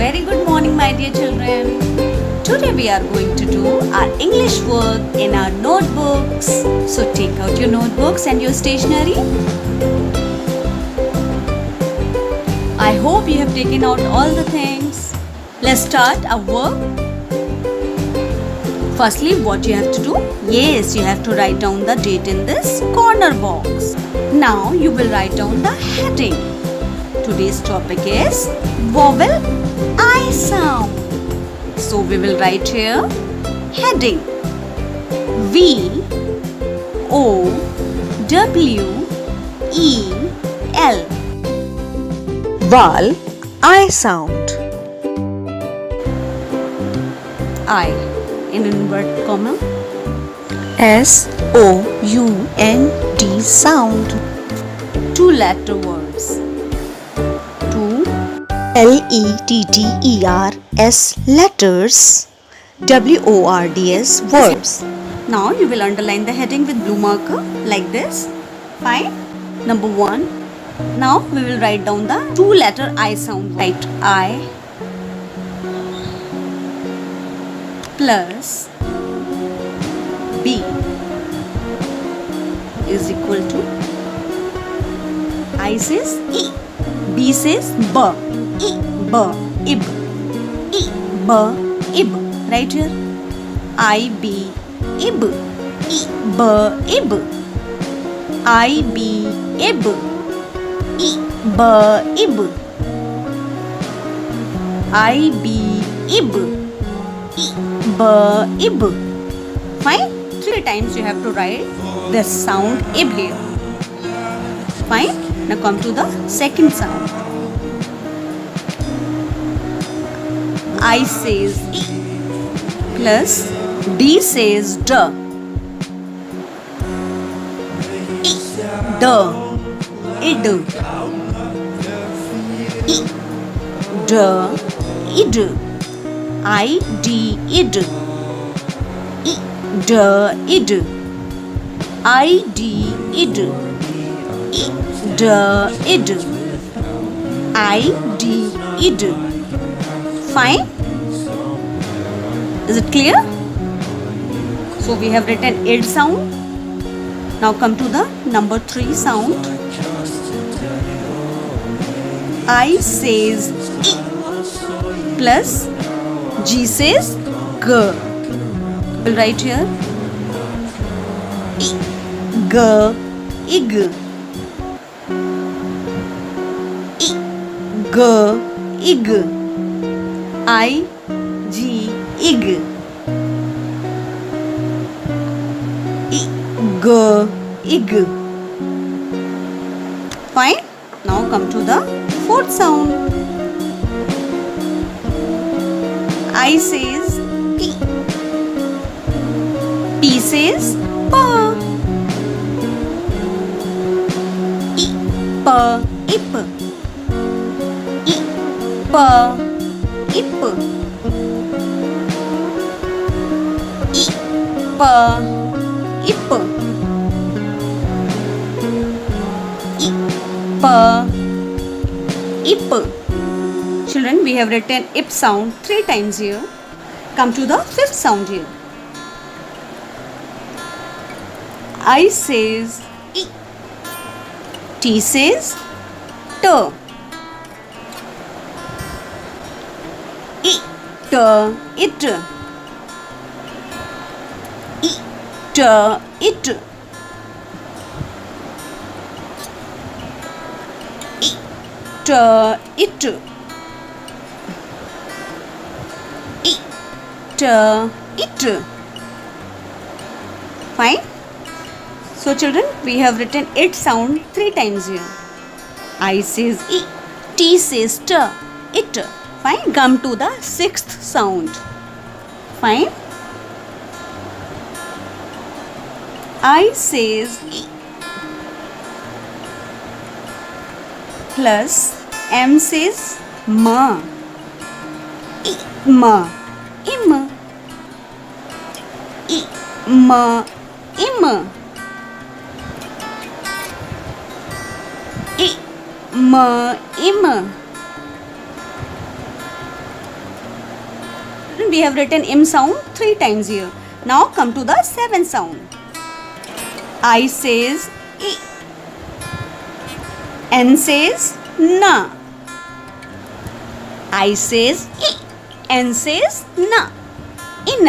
very good morning, my dear children. Today we are going to do our English work in our notebooks. So take out your notebooks and your stationery. I hope you have taken out all the things. Let's start our work. Firstly, what you have to do? Yes, you have to write down the date in this corner box. Now you will write down the heading. Today's topic is vowel I sound. So we will write here heading V O W E L. Vowel I sound. I in inverted comma. S-O-U-N-D sound. Two letter words. Two L-E-T-T-E-R-S letters. W-O-R-D-S words. Now you will underline the heading with blue marker like this. Fine. Number 1. Now we will write down the two letter I sound. Write I plus B is equal to I says E, B says B, E, B, ib, E, B, ib. Right here. I, B, ib, E, B, ib. I, B, ib, E, B, ib. I, B, ib, E, B, ib. Fine? 3 times you have to write this sound ib here. Fine? Now come to the second sound. I says E plus D says D. E, D, id. E, D, id. I, D, id. E, D, id. I, D, id. E, D, id. I, D, id. Fine? Is it clear? So we have written id sound. Now come to the number 3 sound. I says E plus G says G. We'll write here E, G, ig. E, G, ig. I, G, ig. E, G, ig. Fine? Now come to the 4th sound. I says P. P says pa. E, pa, ip. E, pa, ip. E, pa, ip. E, pa, ip. Children, we have written ip sound 3 times here. Come to the 5th sound here. I says E. T says T. E, T, it. E, T, it. E, T, it. E, T, it. Fine? So children, we have written it sound 3 times here. I says E, T says T, it. Fine? Come to the 6th sound. Fine? I says E plus M says ma. E, ma, im. E, ma, im. E, m, im. Children, we have written im sound 3 times here. Now come to the 7th sound. I says I. N says na. I says I. N says na. In.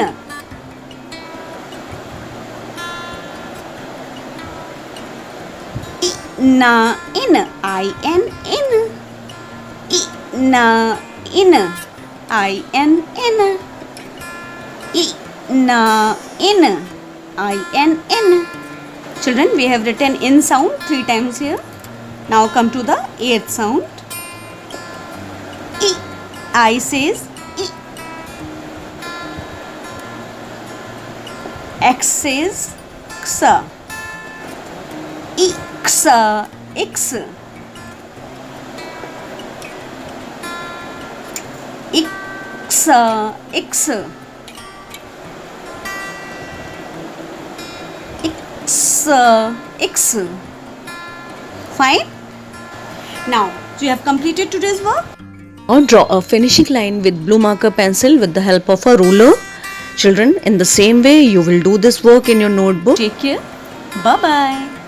Na in. I n in. I na in. I n in. I na in. I n in. Children, we have written in sound 3 times here. Now come to the 8th sound. I. I says I. X says xa. I xa x. X x. X. Fine. Now, you have completed today's work. Now draw a finishing line with blue marker pencil with the help of a ruler. Children, in the same way you will do this work in your notebook. Take care. Bye-bye.